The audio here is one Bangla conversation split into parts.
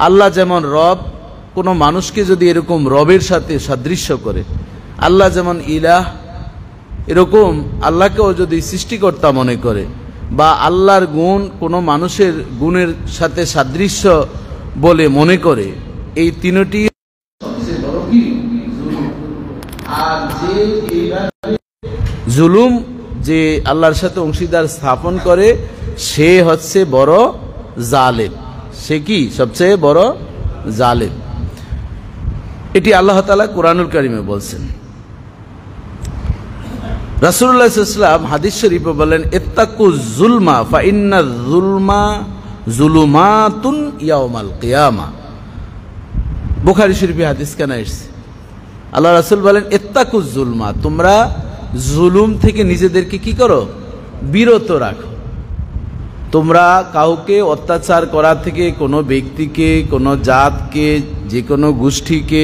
আল্লাহ যেমন রব, কোনো মানুষকে যদি এরকম রবের সাথে সাদৃশ্য করে, আল্লাহ যেমন ইলাহ, এরকম আল্লাহকেও যদি সৃষ্টিকর্তা মনে করে, বা আল্লাহর গুণ কোনো মানুষের গুণের সাথে সাদৃশ্য বলে মনে করে, এই তিনটি জুলুম যে আল্লাহর সাথে অংশীদার স্থাপন করে সে হচ্ছে বড় জালেম। সে কি সবচেয়ে বড় জালেম? এটি আল্লাহ তাআলা কুরআনুল কারীমে বলছেন। রাসূলুল্লাহ সাল্লাল্লাহু আলাইহি ওয়াসাল্লাম হাদিস শরীফে বলেন, ইত্তাকু যুলমা ফা ইন্না যুলমা যুলুমাতুন ইয়াউমাল কিয়ামা। বুখারী শরীফে হাদিস কেন এসেছে? আল্লাহ রাসূল বলেন, ইত্তাকু যুলমা, তোমরা জুলুম থেকে নিজেদেরকে কি করো? বিরত রাখো। তোমরা কাউকে অত্যাচার করা থেকে, কোনো ব্যক্তিকে, কোনো জাতকে, যে কোনো গোষ্ঠীকে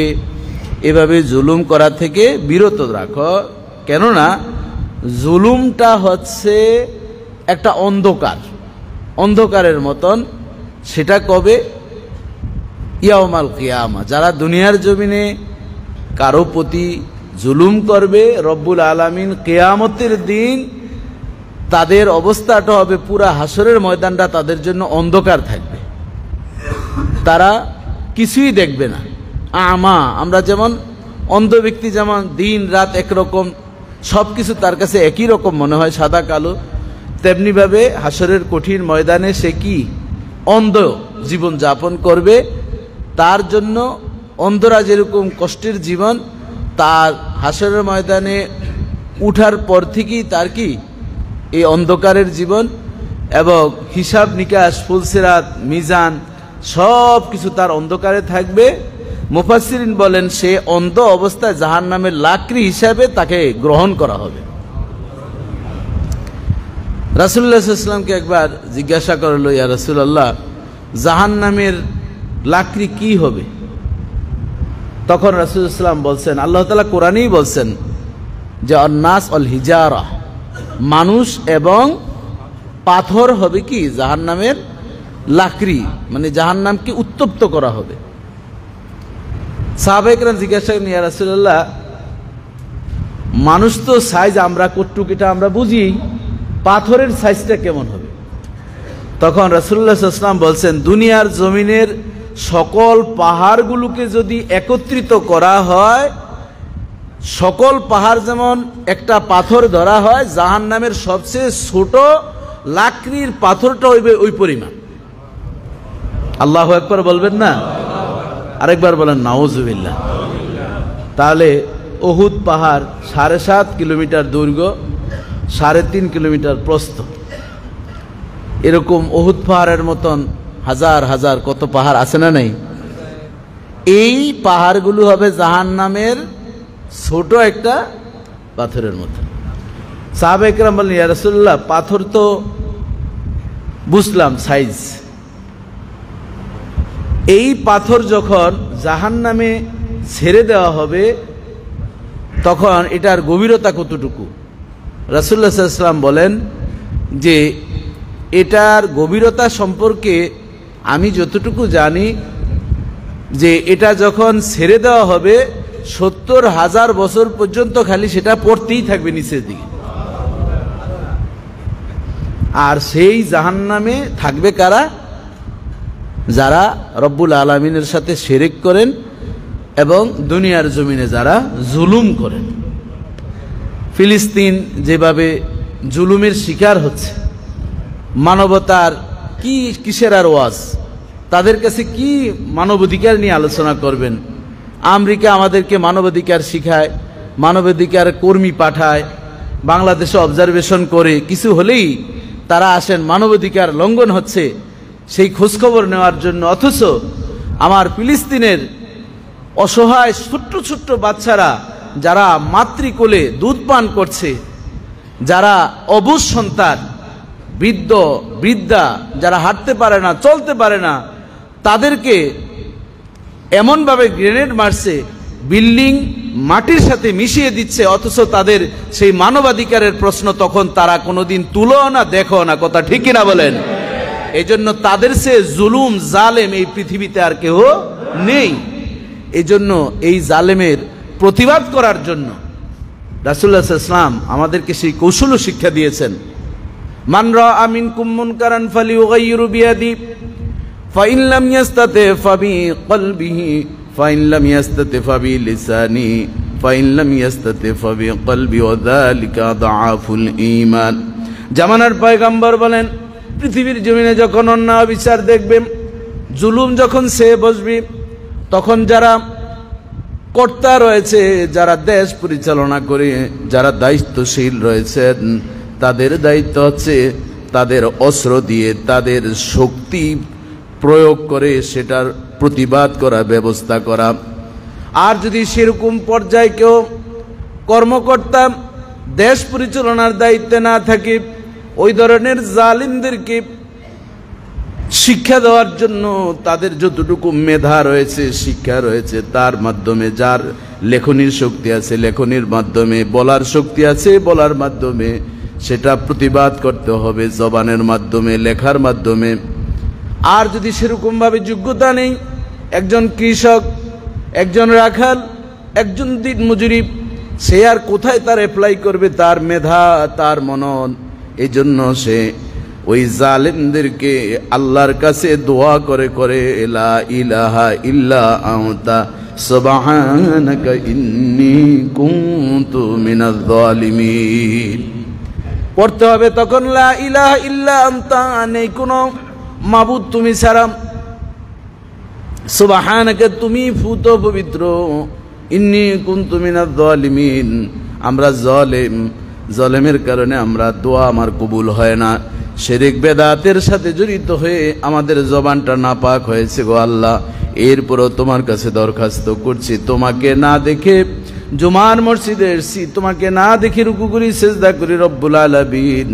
এভাবে জুলুম করা থেকে বিরত রাখো। কেননা জুলুমটা হচ্ছে একটা অন্ধকারের মতন। সেটা কবে? ইয়াউমাল কিয়ামা। যারা দুনিয়ার জমিনে কারো প্রতি জুলুম করবে, রব্বুল আলামিন কিয়ামতের দিন তাদের অবস্থাটা হবে, পুরা হাসরের ময়দানটা তাদের জন্য অন্ধকার থাকবে। তারা কিছুই দেখবে না। আমা, আমরা যেমন অন্ধ ব্যক্তি যেমন দিন রাত একরকম, সব কিছু তার কাছে একই রকম মনে হয়, সাদা কালো, তেমনিভাবে হাসরের কঠিন ময়দানে সে কি অন্ধ জীবন যাপন করবে। তার জন্য অন্ধরা যেরকম কষ্টের জীবন, তার হাসরের ময়দানে উঠার পর থেকেই তার কি এই অন্ধকারের জীবন, এবং হিসাব নিকাশ, ফুলসিরাত, মিজান সব কিছু তার অন্ধকারে থাকবে। মুফাসসিরিন বলেন সে অন্ধ অবস্থায় জাহান্নামের লাকড়ি হিসাবে তাকে গ্রহণ করা হবে। রাসূলুল্লাহ সাল্লাল্লাহু আলাইহি ওয়াসাল্লামকে একবার জিজ্ঞাসা করলো, ইয়া রাসূলুল্লাহ, জাহান্নামের লাকড়ি কি হবে? তখন রাসূলুল্লাহ সাল্লাল্লাহু আলাইহি ওয়াসাল্লাম বলছেন, আল্লাহ তাআলা কোরআনেই বলছেন যে আন-নাস ওয়াল হিজারা, মানুষ এবং পাথর হবে কি জাহান্নামের লাকড়ি, মানে জাহান্নামকে উত্তপ্ত করা হবে। সাহাবায়ে কেরাম জিজ্ঞাসা করেন, ইয়া রাসূলুল্লাহ, মানুষ তো সাইজ আমরা কতটুকু এটা আমরা বুঝি, পাথরের সাইজটা কেমন হবে? তখন রাসূলুল্লাহ সাল্লাল্লাহু আলাইহি ওয়াসাল্লাম বলছেন, দুনিয়ার জমিনের সকল পাহাড়গুলোকে যদি একত্রিত করা হয়, সকল পাহাড় যেমন একটা পাথর ধরা হয়, জাহান্নামের সবচেয়ে ছোট লাকড়ির পাথরটা হইবে ওই পরিমাণ। আল্লাহু আকবার বলবেন না? আরেকবার বলেন নাউজুবিল্লাহ। তাহলে উহুদ পাহাড় 7.5 কিলোমিটার দৈর্ঘ্য, 3.5 কিলোমিটার প্রস্থ। এরকম উহুদ পাহাড়ের মতন হাজার হাজার কত পাহাড় আছে না নাই? এই পাহাড়গুলো হবে জাহান্নামের ছোট একটা পাথরের মতো। সাহাবায়ে কেরাম বললেন, ইয়া রাসূলুল্লাহ, পাথর তো বুঝলাম সাইজ, এই পাথর যখন জাহান্নামে ছেড়ে দেওয়া হবে তখন এটার গভীরতা কতটুকু? রাসূলুল্লাহ সাল্লাল্লাহু আলাইহি ওয়াসাল্লাম বলেন যে এটার গভীরতা সম্পর্কে আমি যতটুকু জানি যে এটা যখন ছেড়ে দেওয়া হবে 70,000 বছর পর্যন্ত খালি সেটা পড়তেই থাকবে নিচের দিকে। আর সেই জাহান্নামে থাকবে কারা? যারা রব্বুল আলামিনের সাথে শিরক করেন এবং দুনিয়ার জমিনে যারা জুলুম করেন। ফিলিস্তিন যেভাবে জুলুমের শিকার হচ্ছে, মানবতার কিসের আর ওয়াজ, তাদের কাছে কি মানবাধিকার নিয়ে আলোচনা করবেন? আমেরিকা আমাদেরকে মানবাধিকার শিখায়, মানবাধিকার কর্মী পাঠায়, বাংলাদেশে অবজারভেশন করে, কিছু হলেই তারা আসেন মানবাধিকার লঙ্ঘন হচ্ছে সেই খোঁজখবর নেওয়ার জন্য। অথচ আমার ফিলিস্তিনের অসহায় ছোট্ট ছোট্ট বাচ্চারা যারা মাতৃকোলে দুধ পান করছে, যারা অবুঝ সন্তান, বৃদ্ধ বৃদ্ধা যারা হাঁটতে পারে না, চলতে পারে না, তাদেরকে এমনভাবে গ্রেনেড মারছে, বিল্ডিং মাটির সাথে মিশিয়ে দিচ্ছে। অথচ তাদের সেই মানবাধিকারের প্রশ্ন তখন তারা কোনোদিন তুলো না, দেখো না। কথা ঠিক কিনা বলেন? এই জন্য তাদের সে জুলুম জালেম এই পৃথিবীতে আর কেউ নেই। এই জন্য এই জালেমের প্রতিবাদ করার জন্য রাসূলুল্লাহ সাল্লাল্লাহু আলাইহি ওয়াসাল্লাম আমাদেরকে সেই কৌশল শিক্ষা দিয়েছেন। মান রাআ মিনকুম মুনকারান ফালিয়ুগাইয়িরু বিয়াদি ফাইন লাম ইয়াস্তাতি ফাবিকলবিহি ফাইন লাম ইয়াস্তাতি ফাবিলিসানি ফাইন লাম ইয়াস্তাতি ফাবিকলবি ওয়া যালিকা আযআফুল ঈমান। জামানার পয়গম্বর বলেন, পৃথিবীর জমিনে যখন অন্যায় বিচার দেখবেন, জুলুম যখন সে বসবে, তখন যারা কর্তা রয়েছে, যারা দেশ পরিচালনা করে, যারা দায়িত্বশীল রয়েছেন, তাদের দায়িত্ব হচ্ছে তাদের অস্ত্র দিয়ে, তাদের শক্তি প্রয়োগ করে সেটার প্রতিবাদ করা, ব্যবস্থা করা। আর যদি সেরকম পর্যায়ে কেউ কর্মকর্তা দেশ পরিচালনার দায়িত্বে না থাকে, ওই ধরনের জালিমদেরকে শিক্ষা দেওয়ার জন্য তাদের যতটুকু মেধা রয়েছে, শিক্ষা রয়েছে, তার মাধ্যমে, যার লেখনির শক্তি আছে লেখনির মাধ্যমে, বলার শক্তি আছে বলার মাধ্যমে সেটা প্রতিবাদ করতে হবে, জবানের মাধ্যমে, লেখার মাধ্যমে। আর যদি সেরকমভাবে যোগ্যতা নেই, একজন কৃষক, একজন রাখাল, একজন দিনমজুরি, সে আর কোথায় তার অ্যাপ্লাই করবে তার মেধা, তার মনন? এই জন্য সে ওই জালেমদেরকে আল্লাহর কাছে দোয়া করে করে লা ইলাহা ইল্লা আনতা সুবহানাকা ইন্নী কুনতু মিনাজ জালিমিন পড়তে হবে। তখন লা ইলাহা ইল্লা আনতা, নেই কোনো মাবুদ তুমি ছাড়া, সুবহানাকা তুমি ফুত পবিত্র, ইন্নী কুনতু মিনাজ জালিমিন আমরা জালেম, জালেমের কারণে আমরা দোয়া আমার কবুল হয় না। শিরক বেদাতের সাথে জড়িত হয়ে আমাদের জবানটা নাপাক হয়েছে গো আল্লাহ। এরপরও তোমার কাছে দরখাস্ত করছি, তোমাকে না দেখে জুমার মসজিদে এসেছি, তোমাকে না দেখে রুকু করি, সিজদা করি রব্বুল আলামিন।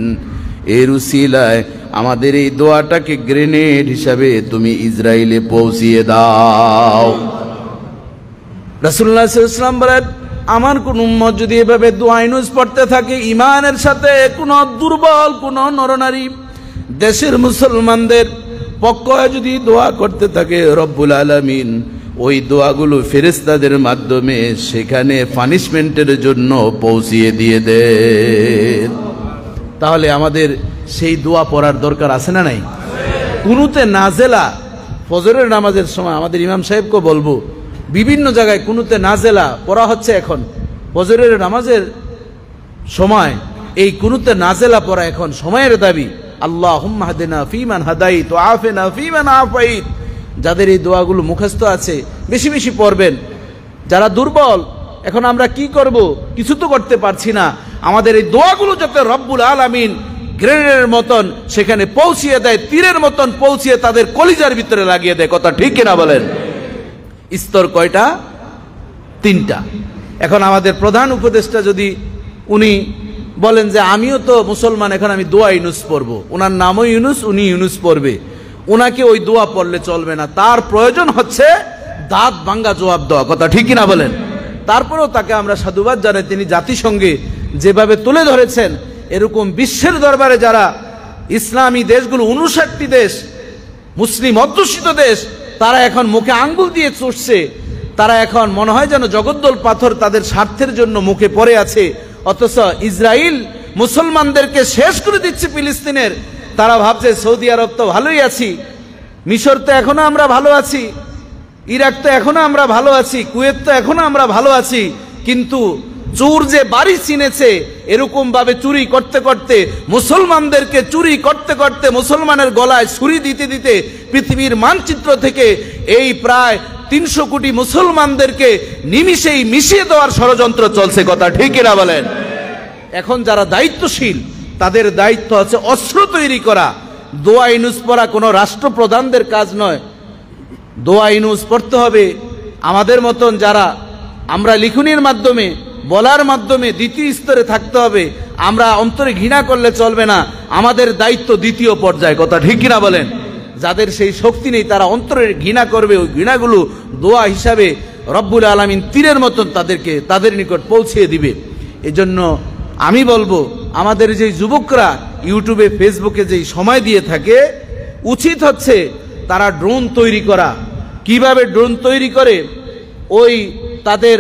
এর উসিলায় আমাদের এই দোয়াটাকে গ্রেনেড হিসাবে তুমি ইসরায়েলে পৌঁছিয়ে দাও। রাসূলুল্লাহ সাল্লাল্লাহু আলাইহি ওয়াসাল্লাম বলেন, আমার কোন উম্মত যদি এভাবে দোয়া ইউনুস পড়তে থাকে, ইমানের সাথে কোন দুর্বল কোন নরনারী দেশের মুসলমানদের পক্ষে যদি দোয়া করতে থাকে, রব্বুল আলামিন ওই দোয়াগুলো ফেরেশতাদের মাধ্যমে সেখানে পানিশমেন্টের জন্য পৌঁছিয়ে দিয়ে দেন। তাহলে আমাদের সেই দোয়া পড়ার দরকার আছে না নাই? কুনুতে নাজেলা ফজরের নামাজের সময় আমাদের ইমাম সাহেবকে বলবো, বিভিন্ন জায়গায় কুনুতে নাজেলা পড়া হচ্ছে এখন ফজরের নামাজের সময়। এই কুনুতে নাজেলা পড়া এখন সময়ের দাবি। আল্লাহুম্মা হাদিনা ফীমান হাদাইত ওয়া আফিনা ফীমান আফাইত। যাদের এই দোয়াগুলো মুখস্থ আছে বেশি বেশি পড়বেন। যারা দুর্বল, এখন আমরা কি করব? কিছু তো করতে পারছি না। আমাদের এই দোয়াগুলো যাতে রব্বুল আলামিন গ্রেনেডের মতন সেখানে পৌঁছিয়ে দেয়, তীরের মতন পৌঁছিয়ে তাদের কলিজার ভিতরে লাগিয়ে দেয়। কথা ঠিক কিনা বলেন? স্তর কয়টা? 3টা। এখন আমাদের প্রধান উপদেষ্টা যদি উনি বলেন যে আমিও তো মুসলমান, এখন আমি দোয়া ইউনুস পড়বো, ওনার নামও ইউনুস, উনি ইউনুস পড়বে, ওনাকে ওই দোয়া পড়লে চলবে না। তার প্রয়োজন হচ্ছে দাঁত ভাঙ্গা জবাব দেওয়া। কথা ঠিক কিনা বলেন? তারপরেও তাকে আমরা সাধুবাদ জানাই, তিনি জাতিসংঘে যেভাবে তুলে ধরেছেন, এরকম বিশ্বের দরবারে যারা ইসলামী দেশগুলো 59টি দেশ, মুসলিম অধ্যুষিত দেশ, তারা এখন মুখে আঙ্গুল দিয়ে চুষছে। তারা এখন মনে হয় যেন জগদ্দল পাথর তাদের স্বার্থের জন্য মুখে পড়ে আছে, অথচ ইসরায়েল মুসলমানদেরকে শেষ করে দিচ্ছে ফিলিস্তিনের। তারা ভাবছে সৌদি আরব তো ভালোই আছি, মিশর তো এখনো আমরা ভালো আছি, ইরাক তো এখনো আমরা ভালো আছি, কুয়েত তো এখনো আমরা ভালো আছি। কিন্তু চোর যে বাড়ি চিনেছে, এরকম ভাবে চুরি করতে করতে, মুসলমানদেরকে চুরি করতে করতে, মুসলমানের গলায় ছুরি দিতে দিতে পৃথিবীর মানচিত্র থেকে এই প্রায় 300 কোটি মুসলমানদেরকে নিমিষেই মিশিয়ে দেওয়ার ষড়যন্ত্র চলছে। কথা ঠিক না বলেন? এখন যারা দায়িত্বশীল, তাদের দায়িত্ব আছে অস্ত্র তৈরি করা। দোয়া ইউনুস পড়া কোনো রাষ্ট্রপ্রধানদের কাজ নয়। দোয়া ইউনুস পড়তে হবে আমাদের মতন যারা, আমরা লিখনির মাধ্যমে, বলার মাধ্যমে দ্বিতীয় স্তরে থাকতে হবে। আমরা অন্তরে ঘৃণা করলে চলবে না, আমাদের দায়িত্ব দ্বিতীয় পর্যায়ে। কথা ঠিক কিনা বলেন? যাদের সেই শক্তি নেই তারা অন্তরে ঘৃণা করবে, ওই ঘৃণাগুলো দোয়া হিসাবে রব্বুল আলামিন তীরের মতন তাদেরকে তাদের নিকট পৌঁছিয়ে দিবে। এজন্য আমি বলবো, আমাদের যে যুবকরা ইউটিউবে ফেসবুকে যেই সময় দিয়ে থাকে, উচিত হচ্ছে তারা ড্রোন তৈরি করা। কিভাবে ড্রোন তৈরি করে ওই তাদের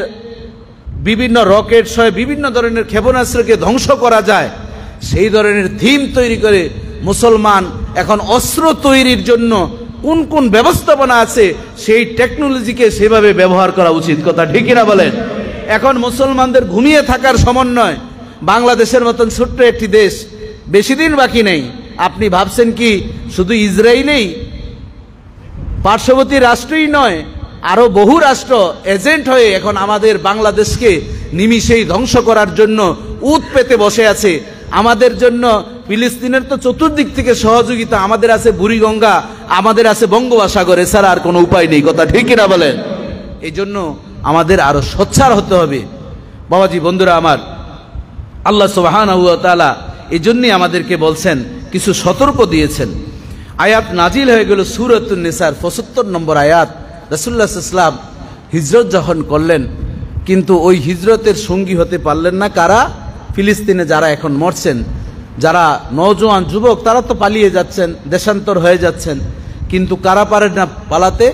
বিভিন্ন রকেট সহ বিভিন্ন ধরনের ক্ষেপণাস্ত্রকে ধ্বংস করা যায়, সেই ধরনের থিম তৈরি করে মুসলমান এখন অস্ত্র তৈরির জন্য কোন কোন ব্যবস্থাপনা আছে সেই টেকনোলজিকে সেভাবে ব্যবহার করা উচিত। কথা ঠিক কিনা বলেন? এখন মুসলমানদের ঘুমিয়ে থাকার সমন্বয়, বাংলাদেশের মতন ছোট্ট একটি দেশ, বেশি দিন বাকি নেই। আপনি ভাবছেন কি শুধু ইসরায়েলেই, পার্শ্ববর্তী রাষ্ট্রই নয়, আরো বহু রাষ্ট্র এজেন্ট হয়ে এখন আমাদের বাংলাদেশকে নিমিষেই ধ্বংস করার জন্য উত পেতে বসে আছে। আমাদের জন্য ফিলিস্তিনের তো চতুর্দিক থেকে সহযোগিতা, আমাদের আছে বুড়িগঙ্গা, আমাদের আছে বঙ্গোপসাগর, এছাড়া আর কোনো উপায় নেই। কথা ঠিক কিনা বলেন? এই জন্য আমাদের আরো সোচ্চার হতে হবে। বাবাজি, বন্ধুরা আমার, আল্লাহ সুবহানাহু ওয়া তাআলা এই জন্যই আমাদেরকে বলছেন, কিছু সতর্ক দিয়েছেন। আয়াত নাজিল হয়ে গেল সূরাতুন নিসার ৭৫ নম্বর আয়াত। রাসূলুল্লাহ সাল্লাল্লাহু আলাইহি ওয়াসাল্লাম হিজরত যখন করলেন, কিন্তু ওই হিজরতের সঙ্গী হতে পারলেন না কারা? ফিলিস্তিনে যারা এখন মরছেন, যারা নওজোয়ান যুবক, তারা তো পালিয়ে যাচ্ছেন, দেশান্তর হয়ে যাচ্ছেন, কিন্তু কারা পারেন না পালাতে?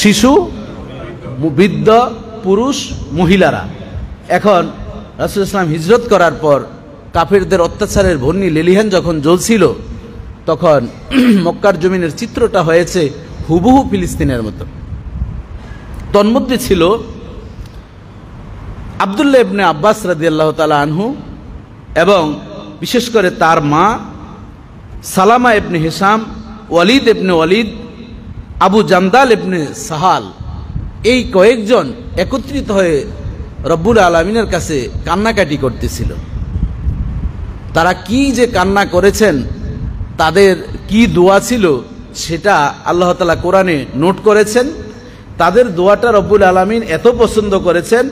শিশু, বৃদ্ধ, পুরুষ, মহিলারা। এখন রাসূলুল্লাহ সাল্লাল্লাহু আলাইহি ওয়াসাল্লাম হিজরত করার পর কাফেরদের অত্যাচারের বন্যি লেলিহান যখন জ্বলছিল, তখন মক্কার জমিনের চিত্রটা হয়েছে হুবহু ফিলিস্তিনের মতো। তন্মধ্যে ছিল আব্দুল্লাহ ইবনে আব্বাস রাদিয়াল্লাহু তাআলা আনহু এবং বিশেষ করে তার মা সালামা ইবনে হিশাম, ওয়ালিদ ইবনে ওয়ালিদ, আবু জামদাল ইবনে সাহাল, এই কয়েকজন একত্রিত হয়ে রব্বুল আলামিনের কাছে কান্নাকাটি করতেছিল। তারা কি যে কান্না করেছেন, তাদের কি দোয়া ছিল সেটা আল্লাহ তাআলা কোরআনে নোট করেছেন। তাদের দোয়াটা রব্বুল আলামিন এত পছন্দ করেছেন,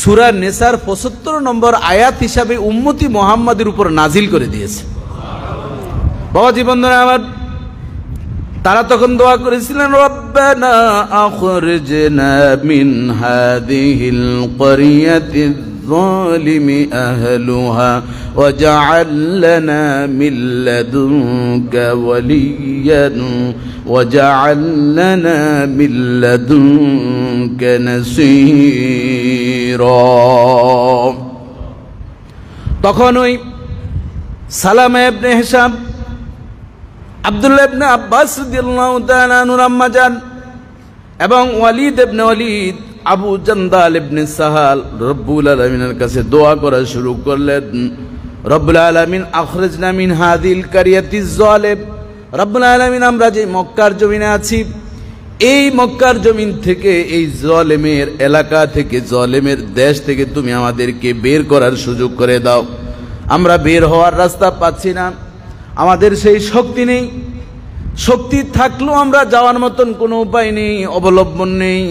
সূরা নিসার ৭৫ নম্বর আয়াত হিসাবে উম্মতি মুহাম্মাদের উপর নাজিল করে দিয়েছে। বাবাজি, বন্ধুরা আমার, তারা তখন দোয়া করেছিলেন, রব্বানা আখরিজনা মিন হাযিহিল ক্বরিয়াতিয যালিমি আহলুহা ওয়াজআল লানা মিন লাদুনকা ওয়ালিয়্যান ওয়াজআল লানা মিন লাদুনকা নাসীরা। তখন ওই সালামা ইবনে হিশাম, আব্দুল্লাহ ইবনে আব্বাস রাদিয়াল্লাহু তাআলা আনহুর আম্মা জান এবং ওয়ালিদ ইবনে ওয়ালিদ, আবু জামদাল ইবনে সাহাল রব্বুল আলামিনের কাছে দোয়া করা শুরু করলেন, রব্বুল আলামিন আখরিজনা মিন হাযিল কারিয়াতিজ যালিম। রব্বুল আলামিন, আমরা যে মক্কার জমিনে আছি, এই মক্কার জমিন থেকে, এই জালেমের এলাকা থেকে, জালেমের দেশ থেকে তুমি আমাদেরকে বের করার সুযোগ করে দাও। আমরা বের হওয়ার রাস্তা পাচ্ছি না, আমাদের সেই শক্তি নেই, শক্তি থাকলেও আমরা যাওয়ার মতন কোনো উপায় নেই, অবলম্বন নেই।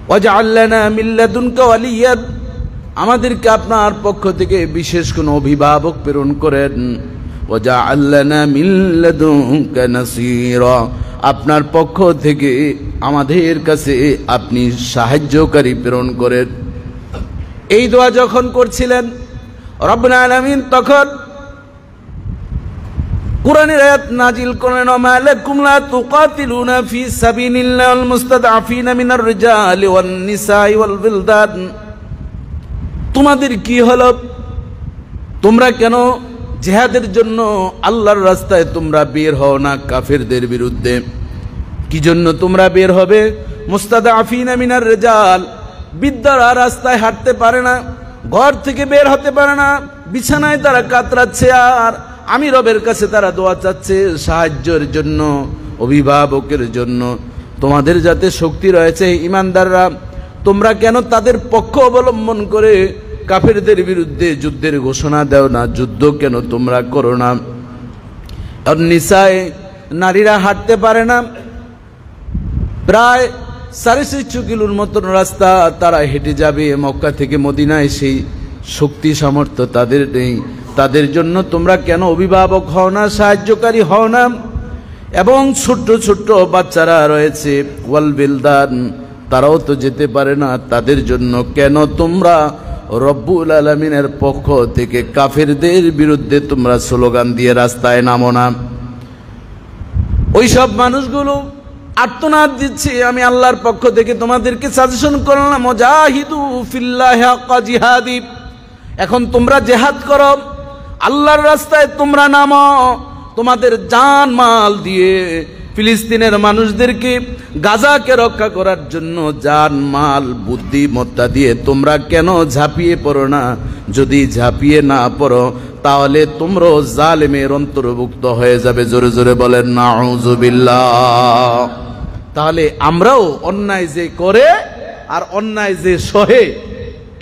ওয়াজআল লানা মিন লাদুনকা ওয়ালিয়্যান, আমাদেরকে আপনার পক্ষ থেকে বিশেষ কোনো অভিভাবক প্রেরণ করেন। ওয়াজআল লানা মিন লাদুনকা নাসীরা, আপনার পক্ষ থেকে আমাদের কাছে আপনি সাহায্যকারী প্রেরণ করেন। এই দোয়া যখন করছিলেন রব্বুল আলামিন, তখন কুরআনের আয়াত নাজিল করলেন, ওয়া লাকুম লা তুকাতিলুনা ফি সাবিলিল্লাহিল মুস্তাদআফিনা মিনার রিজালি ওয়ান নিসাই ওয়াল বিলদান। তোমাদের কি হলো? তোমরা কেন জিহাদের জন্য আল্লাহর রাস্তায় তোমরা বের হও না কাফেরদের বিরুদ্ধে? কি জন্য তোমরা বের হবে? মুস্তাদআফিনা মিনার রিজাল, বৃদ্ধরা রাস্তায় হাঁটতে পারে না, ঘর থেকে বের হতে পারে না, বিছানায় তারা কাতরাচ্ছে, আর আমি রবের কাছে তারা দোয়া চাচ্ছে সাহায্যের জন্য, অভিভাবকের জন্য। তোমাদের যাতে শক্তি রয়েছে ইমানদাররা, তোমরা কেন তাদের পক্ষ অবলম্বন করে কাফেরদের বিরুদ্ধে যুদ্ধের ঘোষণা দাও না? যুদ্ধ কেন তোমরা করো না? আর নিসায়, নারীরা হাঁটতে পারে না, প্রায় 650 কিলোর মতন রাস্তা তারা হেঁটে যাবে মক্কা থেকে মদিনায়, সেই শক্তি সামর্থ্য তাদের নেই। তাদের জন্য তোমরা কেন অভিভাবক হও না, সাহায্যকারী হও না? এবং ছোট্ট ছোট্ট বাচ্চারা রয়েছে, ওয়াল বিলদান, তারাও তো যেতে পারে না, তাদের জন্য কেন তোমরা রব্বুল আলামিনের পক্ষ থেকে কাফেরদের বিরুদ্ধে তোমরা স্লোগান দিয়ে রাস্তায় নামো না? ওই সব মানুষগুলো আর্তনাদ দিচ্ছে, আমি আল্লাহর পক্ষ থেকে তোমাদেরকে সাজেশন করলাম, মুজাহিদু ফিল্লাহি হাক্কা জিহাদি, এখন তোমরা জিহাদ করো, আল্লাহর রাস্তায় তোমরা নামো, তোমাদের জান মাল দিয়ে ফিলিস্তিনের মানুষদেরকে, গাজাকে রক্ষা করার জন্য জান মাল বুদ্ধিমত্তা দিয়ে তোমরা কেন ঝাঁপিয়ে পড়ো না? যদি ঝাঁপিয়ে না পড়ো তাহলে তোমরাও জালেমের অন্তর্ভুক্ত হয়ে যাবে। জোরে জোরে বলেন নাউযুবিল্লাহ। তাহলে আমরাও অন্যায় যে করে আর অন্যায় যে সহে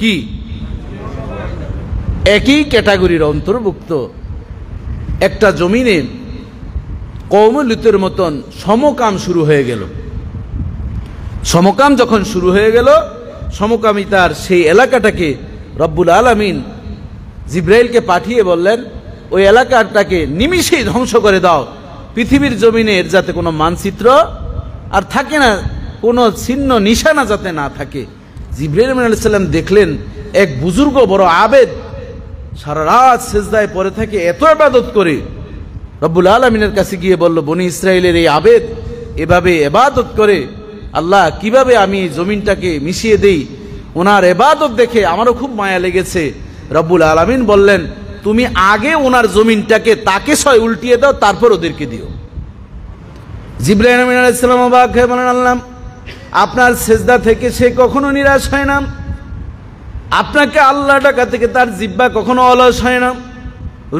কি একই ক্যাটাগরির অন্তর্ভুক্ত। একটা জমিনে কওমে লুতের মতন সমকাম শুরু হয়ে গেল। সমকাম যখন শুরু হয়ে গেল, সমকামিতার সেই এলাকাটাকে রব্বুল আলামিন জিব্রাইলকে পাঠিয়ে বললেন, ওই এলাকাটাকে নিমিষেই ধ্বংস করে দাও, পৃথিবীর জমিনে এর যাতে কোনো মানচিত্র আর থাকে না, কোনো চিহ্ন নিশানা যাতে না থাকে। জিব্রাইল আলাইহিস সালাম দেখলেন এক বুজুর্গ বড় আবেদ সারা রাত সেজদায় পড়ে থাকে, এত ইবাদত করে। রব্বুল আলামিনের কাছে গিয়ে বলল, বনি ইসরাইলের এই আবেদ এভাবে ইবাদত করে, আল্লাহ কিভাবে আমি জমিনটাকে মিশিয়ে দেই? ওনার ইবাদত দেখে আমারও খুব মায়া লেগেছে। রব্বুল আলামিন বললেন, তুমি আগে ওনার জমিনটাকে তাকে ছয় উল্টিয়ে দাও, তারপর ওদেরকে দিও। জিবরাইল আলাইহিস সালাম অবাক হয়ে বলেন, আল্লাহ আপনার সেজদা থেকে সে কখনো নিরাশ হয় না, আপনাকে আল্লাহ ডাকা থেকে তার জিহ্বা কখনো অলস হয় না।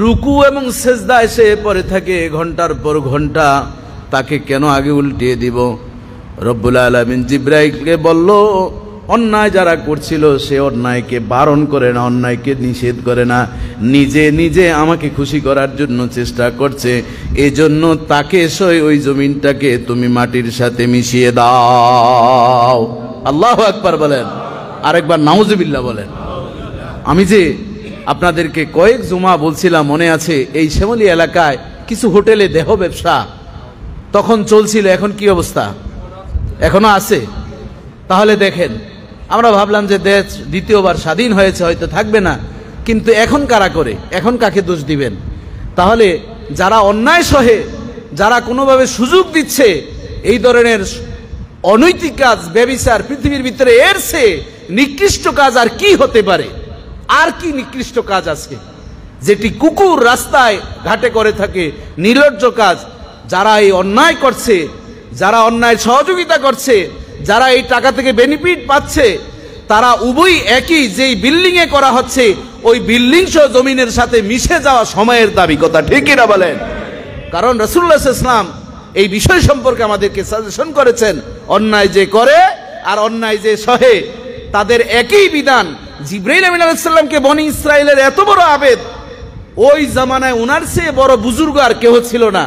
রুকু এবং সেজদা এসে পড়ে থাকে ঘন্টার পর ঘন্টা, তাকে কেন আগে উল্টিয়ে দিব? রব্বুল আলামিন জিবরাইলকে বলল, অন্যায় যারা করছিল সে অন্যায়কে বারণ করে না, অন্যায়কে নিষেধ করে না, নিজে নিজে আমাকে খুশি করার জন্য চেষ্টা করছে, এজন্য তাকে সই ওই জমিনটাকে তুমি মাটির সাথে মিশিয়ে দাও। আল্লাহু আকবার বলেন, আরেকবার নাউজুবিল্লাহ বলেন। আমি যে আপনাদেরকে কয়েক জুমা বলছিলাম মনে আছে, এই শ্যামলী এলাকায় কিছু হোটেলে দেহ ব্যবসা তখন চলছিল, এখন কি অবস্থা? এখনো আছে? তাহলে দেখেন, আমরা ভাবলাম যে দেশ দ্বিতীয়বার স্বাধীন হয়েছে, হয়তো থাকবে না, কিন্তু এখন কারা করে? এখন কাকে দোষ দিবেন? তাহলে যারা অন্যায় সহে, যারা কোনোভাবে সুযোগ দিচ্ছে এই ধরনের অনৈতিক কাজ, ব্যভিচার, পৃথিবীর ভিতরে এর চেয়ে নিকৃষ্ট কাজ আর কি হতে পারে? আর কি নিকৃষ্ট কাজ আছে যেটি কুকুর রাস্তায় ঘাটে করে থাকে? নির্লজ্জ কাজ। যারা এই অন্যায় করছে, যারা অন্যায় সহযোগিতা করছে, যারা এই টাকা থেকে বেনিফিট পাচ্ছে, তারা উভয়ই একই, যেই বিল্ডিং এ করা হচ্ছে ওই বিল্ডিং সহ জমিনের সাথে মিশে যাওয়া সময়ের দাবি। কথা ঠিক কিনা বলেন? কারণ রাসূলুল্লাহ সাল্লাল্লাহু আলাইহি ওয়াসাল্লাম এই বিষয় সম্পর্কে আমাদেরকে সাজেশন করেছেন, অন্যায় যে করে আর অন্যায় যে সহে তাদের একই বিধান। জিবরাইল আলাইহিস সালামকে বনি ইসরাইলের এত বড় আবেদ, ওই জামানায় উনার চেয়ে বড় বুজুর্গ আর কেউ ছিল না,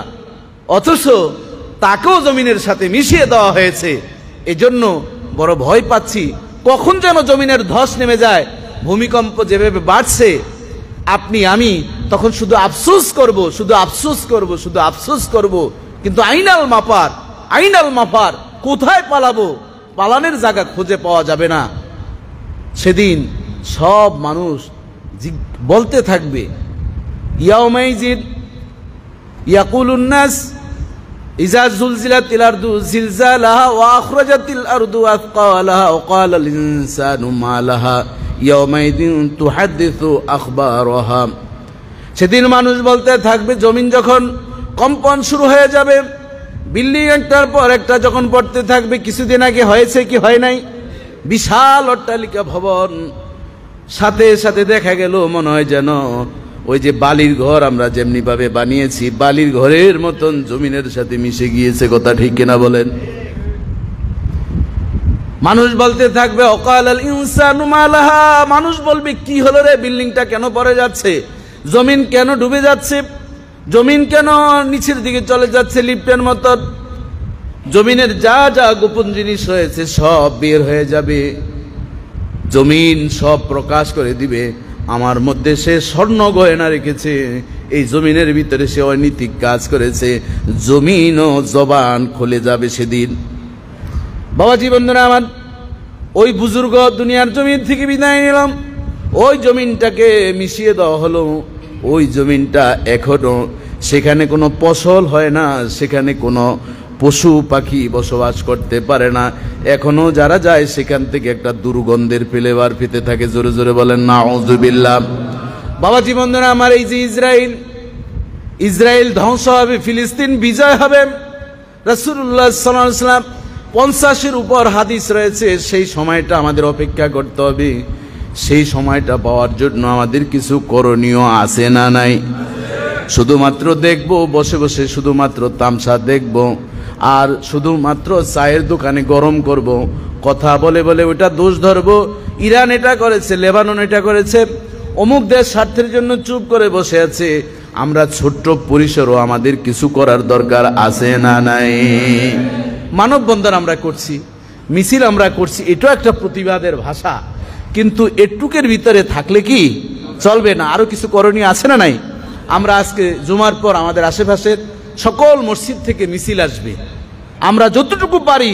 অথচ তাকেও জমিনের সাথে মিশিয়ে দেওয়া হয়েছে। এজন্য বড় ভয় পাচ্ছি, কখন যেন জমিনের ধস নেমে যায়। ভূমিকম্প যেভাবে বাড়ছে, আপনি আমি তখন শুধু আফসোস করব, শুধু আফসোস করব, শুধু আফসোস করব। কিন্তু আইনাল মাফার, কোথায় পালাবো? পালানের জায়গা খুঁজে পাওয়া যাবে না। সেদিন সব মানুষ বলতে থাকবে, ইয়াউমাইজিদ ইয়াকুলুন নাস ইজা জুলজিলাতিল আরদু জিলজালাহা ওয়া আখরাজাতিল আরদু আথকালাহা ওয়া ক্বালাল ইনসানু মা লাহা ইয়াউমাইদিন তুহাদ্দিসু আখবারাহা। সেদিন মানুষ বলতে থাকবে, জমিন যখন কম্পন শুরু হয়ে যাবে, বিল্ডিং একটার পর একটা যখন পড়তে থাকবে, কিছুদিন আগে হয়েছে কি হয় নাই, বিশাল অট্টালিকা ভবন, সাথে সাথে দেখা গেল মনে হয় যেন ওই যে বালির ঘর আমরা যেমনি ভাবে বানিয়েছি, বালির ঘরের মতন জমিনের সাথে মিশে গিয়েছে। কথা ঠিক কিনা বলেন? মানুষ বলতে থাকবে ওয়াকালাল ইনসানু মা লাহা, মানুষ বলবে কি হলো রে, বিল্ডিংটা কেন পড়ে যাচ্ছে, জমিন কেন ডুবে যাচ্ছে, জমিন কেন নিচের দিকে চলে যাচ্ছে লিফটের মতন। জমিনের যা যা গোপন জিনিস রয়েছে সব বের হয়ে যাবে, জমিন সব প্রকাশ করে দিবে। আমার মধ্যে সে স্বর্ণ গয়না রেখেছে, এই জমিনের ভিতরে সে অনৈতিক কাজ করেছে, জমিন ও জবান খুলে যাবে সেদিন। বাবাজি বন্ধুরা আমার, ওই বুজুর্গ দুনিয়ার জমিন থেকে বিদায় নিলাম, ওই জমিনটাকে মিশিয়ে দেওয়া হলো, ওই জমিনটা এখনো সেখানে কোনো ফসল হয় না, সেখানে কোনো পশু পাখি বসবাস করতে পারে না। এখনো যারা যায় সেখান থেকে একটা দুর্গন্ধের ফ্লেভার পেতে থাকে। জোরে জোরে বলেন নাউযুবিল্লাহ। বাবাজি বন্ধুরা আমার, এই যে ইসরায়েল ধ্বংস হবে, ফিলিস্তিন বিজয় হবে, রাসূলুল্লাহ সাল্লাল্লাহু আলাইহি ওয়াসাল্লাম 50-এর উপর হাদিস রয়েছে। সেই সময়টা আমাদের অপেক্ষা করতে হবে। সেই সময়টা পাওয়ার জন্য আমাদের কিছু করণীয় আছে না নাই? শুধুমাত্র দেখব, বসে বসে শুধুমাত্র তামসা দেখব, আর শুধুমাত্র চায়ের দোকানে গরম করব, কথা বলে বলে ওটা দোষ ধরব, ইরান এটা করেছে, লেবানন এটা করেছে, অমুক দেশ স্বার্থের জন্য চুপ করে বসে আছে। আমরা ছোট্ট পরিসরও আমাদের কিছু করার দরকার আছে না নাই? মানববন্ধন আমরা করছি, মিছিল আমরা করছি, এটাও একটা প্রতিবাদের ভাষা, কিন্তু এটুকের ভিতরে থাকলে কি চলবে না? আরো কিছু করণীয় আছে না নাই? আমরা আজকে জুমার পর আমাদের আশেপাশের সকল মসজিদ থেকে মিছিল আসবে। আমরা যতটুকু পারি,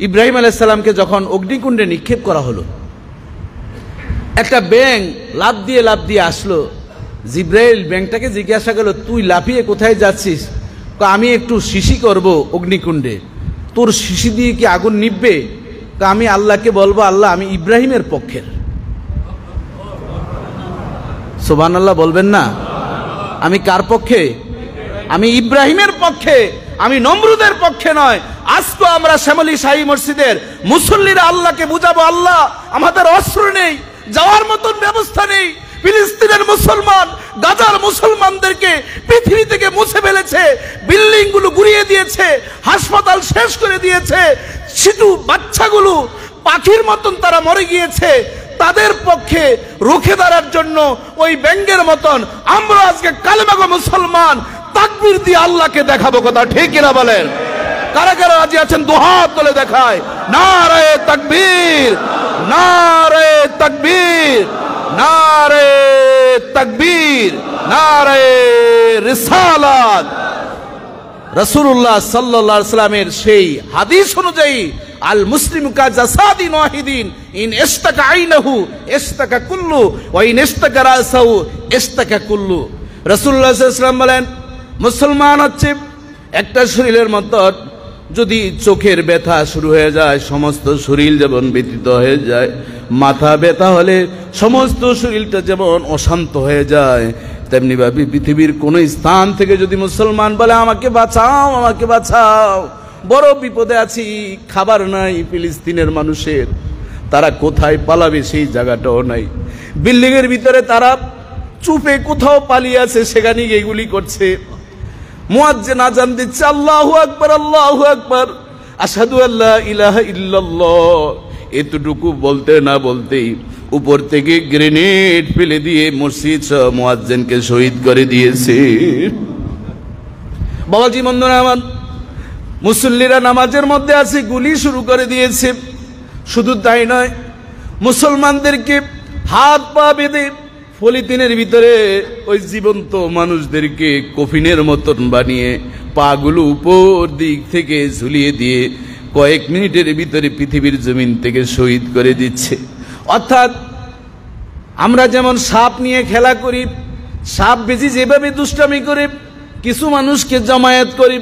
ইব্রাহিম আলাইহিস সালামকে যখন অগ্নিকুণ্ডে নিক্ষেপ করা হলো, একটা ব্যাঙ লাফ দিয়ে আসলো। জিব্রাইল ব্যাঙটাকে জিজ্ঞাসা করলো, তুই লাফিয়ে কোথায় যাচ্ছিস? আমি একটু শিশি করব অগ্নিকুণ্ডে। তোর শিশি দিয়ে কি আগুন নিববে? আমি আল্লাহকে বলবো, আল্লাহ আমি ইব্রাহিমের পক্ষের। সুবহানাল্লাহ বলবেন না? আমি কার পক্ষে? আমি ইব্রাহিমের পক্ষে, আমি নমরুদের পক্ষে নয়। আজকে আমরা শ্যামলী শাহী মসজিদের মুসল্লিরা আল্লাহকে বুঝাবো, আল্লাহ আমাদের অস্ত্র নেই, যাওয়ার মতন ব্যবস্থা নেই। ফিলিস্তিনের মুসলমান গাজার মুসলমানদেরকে পৃথিবী থেকে মুছে ফেলেছে, বিল্ডিং গুলো গুড়িয়ে দিয়েছে, হাসপাতাল শেষ করে দিয়েছে, শিশু বাচ্চাগুলো পাখির মতন তারা মরে গিয়েছে। তাদের পক্ষে রুখে দাঁড়ার জন্য ওই ব্যাঙের মতন আমরা আজকে কালেমা গো মুসলমান তাকবীর দিয়ে আল্লাহকে দেখাবো। কথা ঠিক কিনা বলেন? কারা কারা রাজি আছেন দুহাত তুলে দেখায়? নারে তাকবীর, নারে তাকবীর, নারে তাকবীর, নারে রিসালাত। রাসূলুল্লাহ সাল্লাল্লাহু আলাইহি ওয়াসাল্লামের সেই হাদিস অনুযায়ী আল মুসলিমু কা জাসাদিন ওয়াহিদিন, ইন ইশতাকা আইনাহু ইশতাকা কুল্লু ওয়া ইন ইশতাকা রাসাহু ইশতাকা কুল্লু। রাসূলুল্লাহ সাল্লাল্লাহু আলাইহি ওয়াসাল্লাম বলেন, মুসলমান হচ্ছে একটা শরীরের মতো, যদি চোখের ব্যথা শুরু হয়ে যায় সমস্ত শরীর যেমন ব্যথিত হয়ে যায়, মাথা ব্যথা হলে সমস্ত শরীরটা যেমন অশান্ত হয়ে যায়, তেমনি ভাবে পৃথিবীর কোন স্থান থেকে যদি মুসলমান বলে আমাকে বাঁচাও, আমাকে বাঁচাও, বড় বিপদে আছি, খাবার নাই ফিলিস্তিনের মানুষের, তারা কোথায় পালাবে সেই জায়গাটাও নাই, বিল্ডিং এর ভিতরে তারা চুপে কোথাও পালিয়ে আছে, সেখানে এগুলি করছে। মুয়াজ্জিন আযান দিচ্ছে, আল্লাহু আকবার, আল্লাহু আকবার, আশহাদু আল্লা ইলাহা ইল্লাল্লাহ। এতটুকু বলতে না বলতেই উপর থেকে গ্রেনেড ফেলে দিয়ে মসজিদ সহ মুয়াজ্জিনকে শহীদ করে দিয়েছে। বাবাজি বন্ধুরা আমার, মুসল্লিরা নামাজের মধ্যে আছে, গুলি শুরু করে দিয়েছে। শুধু তাই নয়, মুসলমানদেরকে হাত পা বেঁধে পলিথিনের ভিতরে ওই জীবন্ত মানুষদেরকে কফিনের মতন বানিয়ে পাগুলো উপর দিক থেকে ঝুলিয়ে দিয়ে কয়েক মিনিটের ভিতরে পৃথিবীর জমিন থেকে শহীদ করে দিচ্ছে। অর্থাৎ আমরা যেমন সাপ নিয়ে খেলা করি, সাপ বেশি যেভাবে দুষ্টামি করে কিছু মানুষকে জমায়েত করি,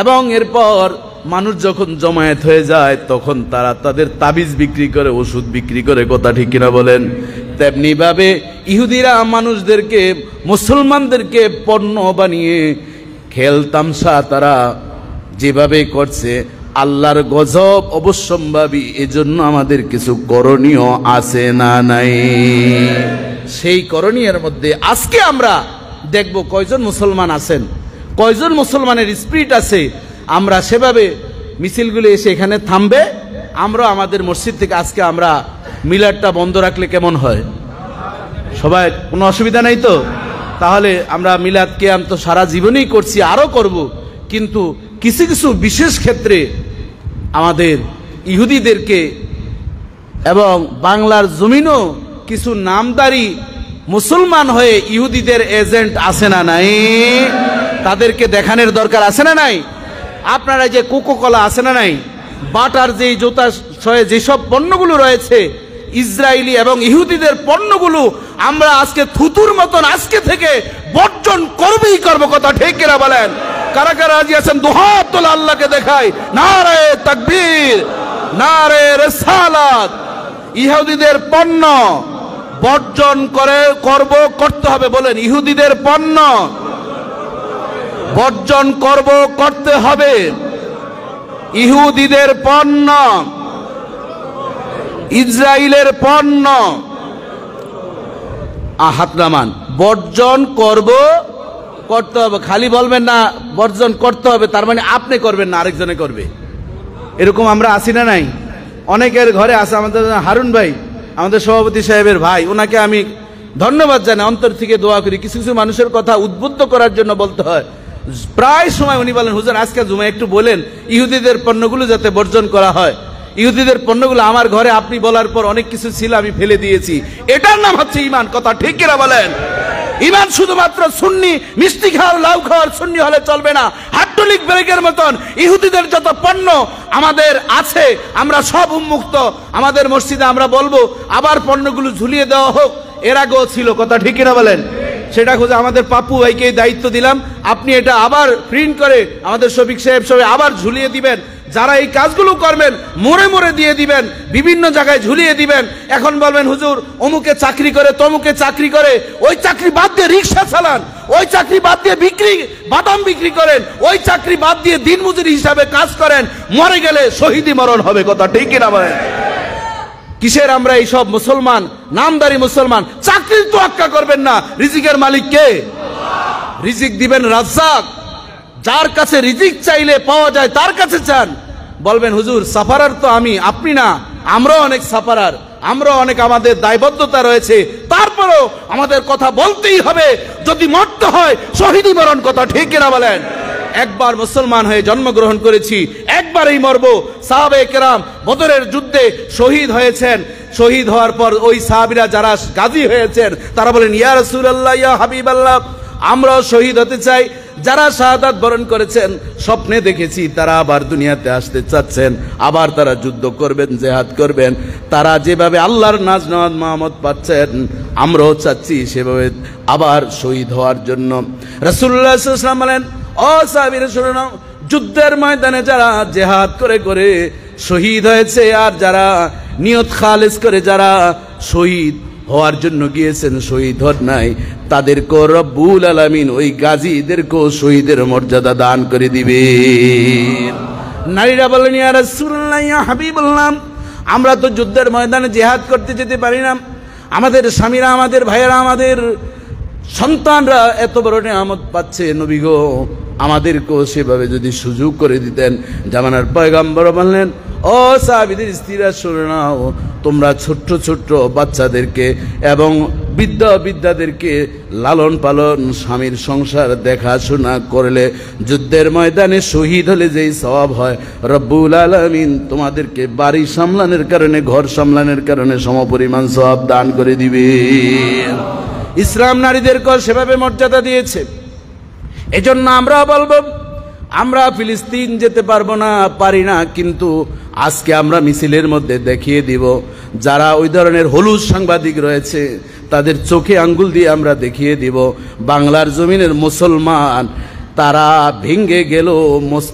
এবং এরপর মানুষ যখন জমায়েত হয়ে যায় তখন তারা তাদের তাবিজ বিক্রি করে, ওষুধ বিক্রি করে, কথা ঠিক কিনা বলেন? তেমনি ভাবে ইহুদিরা মানুষদেরকে, মুসলমানদেরকে পণ্য বানিয়ে খেল তামসা তারা যেভাবে করছে, আল্লাহর গজব অবশ্যম্ভাবী। এজন্য আমাদের কিছু করণীয় আছে না নাই? সেই করণীয়ের মধ্যে আজকে আমরা দেখব কয়জন মুসলমান আছেন, কয়জন মুসলমানের স্পিরিট আছে। আমরা সেভাবে মিছিলগুলো এসে এখানে থামবে। আমরা আমাদের মসজিদ থেকে আজকে আমরা মিলাদটা বন্ধ রাখলে কেমন হয়? সবাই কোনো অসুবিধা নাই তো? তাহলে আমরা মিলাদ কিয়াম তো সারা জীবনেই করছি, আরো করব, কিন্তু কিছু কিছু বিশেষ ক্ষেত্রে আমাদের ইহুদিদেরকে এবং বাংলার জমিনও কিছু নামদারি মুসলমান হয়ে ইহুদিদের এজেন্ট আছে না নাই? তাদেরকে দেখানোর দরকার আছে না নাই? আপনারা যে কোকোকলা আছে না নাই, বাটার যেই জুতা যেসব পণ্যগুলো রয়েছে, ইসরায়েলি এবং ইহুদিদের পণ্যগুলো আমরা আজকে থুতুর মতন আজকে থেকে বর্জন করবেই করব, কথা ঠিক কিনা বলেন? কারা কারা রাজি আছেন দুহাত তোলা আল্লাহকে দেখাই, নারে তাকবীর, নারে রিসালাত। ইহুদিদের পণ্য বর্জন করতে হবে, বলেন ইহুদিদের পণ্য বর্জন করতে হবে। ইহুদিদের পণ্য, ইসরায়েলের পণ্য হাত নামান, বর্জন করতে হবে। খালি বলবেন না বর্জন করতে হবে, তার মানে আপনি করবেন না, আরেকজনে করবে। এরকম আমরা আসি না নাই? অনেকের ঘরে আছে। আমাদের হারুন ভাই, আমাদের সভাপতি সাহেবের ভাই, ওনাকে আমি ধন্যবাদ জানাই, অন্তর থেকে দোয়া করি। কিছু কিছু মানুষের কথা উদ্বুদ্ধ করার জন্য বলতে হয়। প্রায় সময় উনি বলেন, হুজুর আজকে জুমায় একটু বলেন ইহুদিদের পণ্যগুলো যাতে বর্জন করা হয়। ইহুদিদের পণ্যগুলো আমার ঘরে আপনি বলার পর অনেক কিছু ছিল আমি ফেলে দিয়েছি। এটার নাম হচ্ছে ঈমান, কথা ঠিক কিনা বলেন? ঈমান শুধুমাত্র সুন্নি মিষ্টি খাওয়ার লাউ খাওয়ার সুন্নি হলে চলবে না। হাইড্রোলিক ব্রেকের মতন ইহুদিদের যত পণ্য আমাদের আছে আমরা সব উন্মুক্ত। আমাদের মসজিদে আমরা বলবো আবার পণ্যগুলো ঝুলিয়ে দেওয়া হোক, এর আগেও ছিল, কথা ঠিক কিনা বলেন? সেটা খুঁজে আমাদের পাপ্পু ভাইকে দায়িত্ব দিলাম, আপনি এটা আবার প্রিন্ট করে আমাদের শফিক সাহেব সবাই আবার ঝুলিয়ে দিবেন। যারা এই কাজগুলো করবেন মোড়ে মোড়ে দিয়ে দিবেন, বিভিন্ন জায়গায় ঝুলিয়ে দিবেন। এখন বলবেন হুজুর অমুকে চাকরি করে তমুকে চাকরি করে, ওই চাকরি বাদ দিয়ে রিক্সা চালান, ওই চাকরি বাদ দিয়ে বাদাম বিক্রি করেন, ওই চাকরি বাদ দিয়ে দিনমজুরি হিসাবে কাজ করেন, মরে গেলে শহীদি মরণ হবে, কথা ঠিক কিনা বলেন? কিসের আমরা এই সব মুসলমান, নামদারি মুসলমান? চাকরির তোয়াক্কা করবেন না, রিজিকের মালিক কে? রিজিক দিবেন রাজ্জাক, যার কাছে রিজিক চাইলে পাওয়া যায় তার কাছে চান। বলবেন হুজুর সাফারার তো আমি, আপনি না, আমরাও অনেক সাফারার, আমরাও অনেক আমাদের দায়বদ্ধতা রয়েছে, তারপরেও আমাদের কথা বলতেই হবে। যদি মরতে হয় শহীদি মরণ, কথা ঠিক কিনা বলেন? একবার মুসলমান হয়ে জন্মগ্রহণ করেছি, একবারই মরব। সাহাবে কেরাম বদরের যুদ্ধে শহীদ হয়েছেন, শহীদ হওয়ার পর ওই সাহাবীরা যারা গাজী হয়েছেন তারা বলেন ইয়া রাসূলুল্লাহ, ইয়া হাবিবাল্লাহ, আমরাও শহীদ হতে চাই। যারা শাহাদাত বরণ করেছেন স্বপ্নে দেখেছি তারা আবার দুনিয়াতে আসতে চাচ্ছেন, আবার তারা যুদ্ধ করবেন, জিহাদ করবেন। তারা যেভাবে আল্লাহর নাজ নওয়াজ মাহমুদ পাচ্ছেন আমরাও চাচ্ছি সেভাবে আবার শহীদ হওয়ার জন্য। রাসূলুল্লাহ সাল্লাল্লাহু আলাইহি ওয়াসাল্লাম বলেন, ও সাহাবীরা শুনে নাও, যুদ্ধের ময়দানে যারা জিহাদ করে করে শহীদ হয়েছে আর যারা নিয়ত খালেস করে যারা শহীদ হওয়ার জন্য গিয়েছেন শহীদ হন নাই, তাদেরকে রব্বুল আলামিন ওই গাজীদেরকেও শহীদের মর্যাদা দান করে দিবে। নারীরা বলেন ইয়া রাসূলুল্লাহ, ইয়া হাবিবাল্লাহ, আমরা তো যুদ্ধের ময়দানে জিহাদ করতে যেতে পারি না, আমাদের স্বামীরা, আমাদের ভাইয়েরা, আমাদের সন্তানরা এত বড় নিয়ামত পাচ্ছে, নবী গো আমাদেরকেও সেভাবে যদি সুযোগ করে দিতেন। জামানার পয়গম্বর বললেন, ও সাহাবীদের স্ত্রীরা শুনে নাও, তোমরা ছোট্ট ছোট্ট বাচ্চাদেরকে এবং বিদ্যাদেরকে লালন পালন, স্বামীর সংসার দেখাশোনা করলে যুদ্ধের ময়দানে শহীদ হলে যেই সওয়াব হয় রব্বুল আলামিন তোমাদেরকে বাড়ি সামলানোর কারণে, ঘর সামলানোর কারণে সমপরিমাণ সওয়াব দান করে দিবে। ইসলাম নারীদেরকে সেভাবে মর্যাদা দিয়েছে। এজন্য আমরা বলবো, আমরা ফিলিস্তিন যেতে পারবো না, পারি না, কিন্তু আজকে আমরা মিছিলের মধ্যে দেখিয়ে দিব, যারা ওই ধরনের হলুদ সাংবাদিক রয়েছে তাদের চোখে আঙ্গুল দিয়ে আমরা দেখিয়ে দিব, বাংলার জমিনের মুসলমান তারা ভেঙ্গে গেল,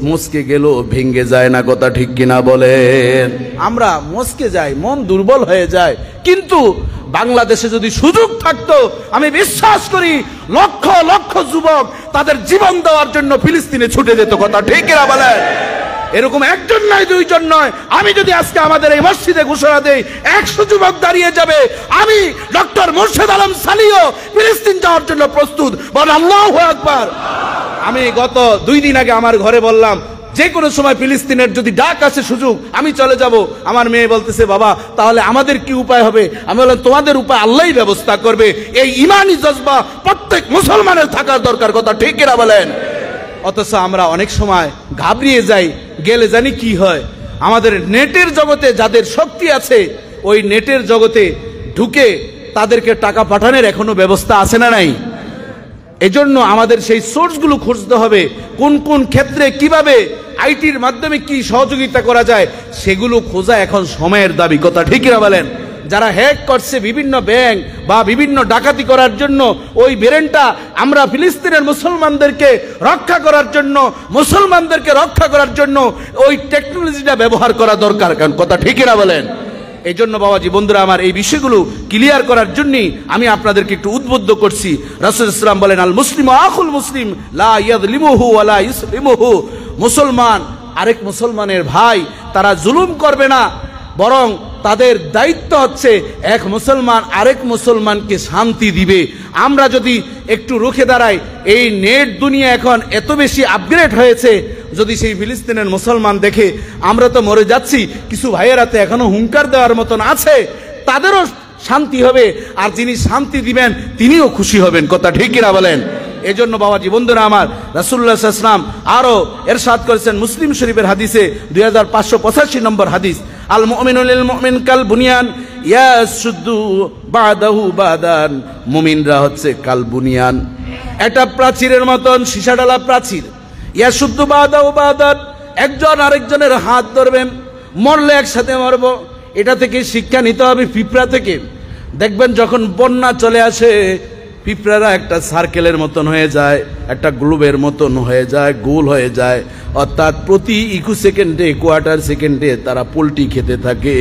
মস্কে গেল, ভেঙ্গে যায় না, কথা ঠিক কিনা বলেন? আমরা মস্কে যাই, মন দুর্বল হয়ে যায়, কিন্তু বাংলাদেশে যদি সুযোগ থাকতো আমি বিশ্বাস করি লক্ষ লক্ষ যুবক তাদের জীবন দেওয়ার জন্য ফিলিস্তিনে ছুটে যেত, কথা ঠিক কিনা বলেন? এরকম একজন নয়, দুইজন নয়, আমি যদি আজকে আমাদের এই মসজিদে ঘোষণা দেই 100 যুবক দাঁড়িয়ে যাবে, আমি ডক্টর মোর্শেদ আলম সালিও ফিলিস্তিন যাওয়ার জন্য প্রস্তুত, বল আল্লাহু আকবার। আমি গত 2 দিন আগে আমার ঘরে বললাম যে কোনো সময় ফিলিস্তিনের যদি ডাক আসে সুযোগ আমি চলে যাব। আমার মেয়ে বলতেছে বাবা তাহলে আমাদের কি উপায় হবে? আমি বললাম তোমাদের উপায় আল্লাহই ব্যবস্থা করবে। এই ইমানি জজবা প্রত্যেক মুসলমানের থাকার দরকার, কথা ঠিক কিনা বলেন? অথচ আমরা অনেক সময় ঘাবড়িয়ে যাই, গেলে জানি কি হয়। আমাদের নেটের জগতে যাদের শক্তি আছে ওই নেটের জগতে ঢুকে তাদেরকে টাকা পাঠানোর এখনো ব্যবস্থা আছে না নাই? এজন্য আমাদের সেই সোর্সগুলো খুঁজতে হবে, কোন কোন ক্ষেত্রে কিভাবে আইটির মাধ্যমে কি সহযোগিতা করা যায় সেগুলো খোঁজা এখন সময়ের দাবি, কথা ঠিক না বলেন? যারা হ্যাক করছে বিভিন্ন ব্যাংক বা বিভিন্ন ডাকাতি করার জন্য, ওই ব্রেনটা আমরা ফিলিস্তিনের মুসলমানদেরকে রক্ষা করার জন্য, মুসলমানদেরকে রক্ষা করার জন্য ওই টেকনোলজিটা ব্যবহার করা দরকার। কারণ কথা ঠিকই না বলেন? এই জন্য বাবাজি বন্ধুরা আমার, এই বিষয়গুলো ক্লিয়ার করার জন্যই আমি আপনাদেরকে একটু উদ্বুদ্ধ করছি। রাসূল ইসলাম বলেন, আল মুসলিম আখুল মুসলিম লা ইয়াযলিমুহু ওয়া লা ইসলিমুহু। মুসলমান আরেক মুসলমানের ভাই, তারা জুলুম করবে না, বরং তাদের দায়িত্ব হচ্ছে এক মুসলমান আরেক মুসলমানকে শান্তি দিবে। আমরা যদি একটু রুখে দাঁড়াই, এই নেট দুনিয়া এখন এত বেশি আপগ্রেড হয়েছে, যদি সেই ফিলিস্তিনের মুসলমান দেখে আমরা তো মরে যাচ্ছি, কিছু ভাইয়েরা তো এখনো হুঙ্কার দেওয়ার মতন আছে, তাদেরও শান্তি হবে, আর যিনি শান্তি দিবেন তিনিও খুশি হবেন। কথা ঠিক কিনা বলেন? এই জন্য বাবাজি বন্ধুরা আমার, রাসূলুল্লাহ সাল্লাল্লাহু আলাইহি ওয়াসাল্লাম আরো ইরশাদ করেছেন মুসলিম শরীফের হাদিসে 2585 নম্বর হাদিস, আল মুমিনু লিল মুমিন কাল বুনিয়ান ইয়াসুদ্দু বাদাহু বাদান। মুমিনরা হচ্ছে কাল বুনিয়ান, একটা প্রাচীরের মতন, সীসাডালা প্রাচীর। ইয়াসুদ্দু বাদাহু বাদান, একজন আরেকজনের হাত ধরবেন, মরলে একসাথে মরবো। এটা থেকে শিক্ষা নিতে হবে পিঁপড়া থেকে। দেখবেন যখন বন্যা চলে আসে, পিঁপড়ারা একটা সার্কেলের মতন হয়ে যায়, একটা গ্লোবের মতন হয়ে যায়, গোল হয়ে যায়, অর্থাৎ প্রতি 21 সেকেন্ডে, কোয়ার্টার সেকেন্ডে তারা পোলট্রি খেতে থাকে,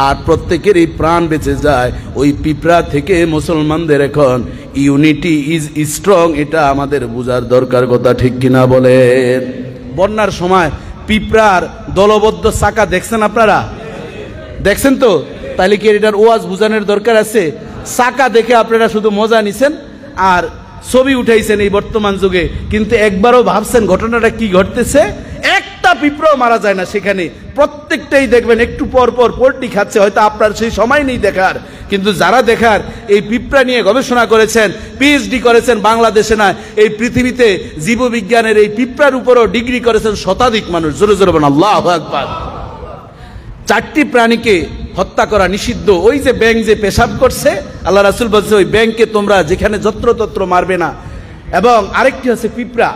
আর প্রত্যেকেরই প্রাণ বেঁচে যায়। ওই পিঁপড়া থেকে মুসলমানদের এখন ইউনিটি ইজ স্ট্রং, এটা আমাদের বোঝার দরকার। কথা ঠিক কিনা বলেন? বন্যার সময় পিঁপড়ার দলবদ্ধ চাকা দেখছেন আপনারা? দেখছেন তো? তাহলে কি এটার ওয়াজ বুঝানোর দরকার আছে? চাকা দেখে আপনারা শুধু মজা নিছেন আর ছবি উঠাইছেন এই বর্তমান যুগে, কিন্তু একবারও ভাবছেন ঘটনাটা কি ঘটতেছে? একটা পিঁপড়াও মারা যায় না সেখানে, প্রত্যেকটাই দেখবেন একটু পর পর পোলট্রি খাচ্ছে। হয়তো আপনার সেই সময় নেই দেখার, কিন্তু যারা দেখার, এই পিঁপড়া নিয়ে গবেষণা করেছেন, পিএইচডি করেছেন, বাংলাদেশে না এই পৃথিবীতে জীববিজ্ঞানের এই পিঁপড়ার উপরও ডিগ্রি করেছেন শতাধিক মানুষ। জোরে জোরে বলেন আল্লাহু আকবার। 4টি প্রাণীকে হত্যা করা নিষিদ্ধ। ওই যে ব্যাঙ যে পেশাব করছে, আল্লাহ রাসূল বলছে ওই ব্যাঙকে তোমরা যেখানে যত্রতত্র মারবে না। এবং আরেকটি হচ্ছে পিঁপড়া,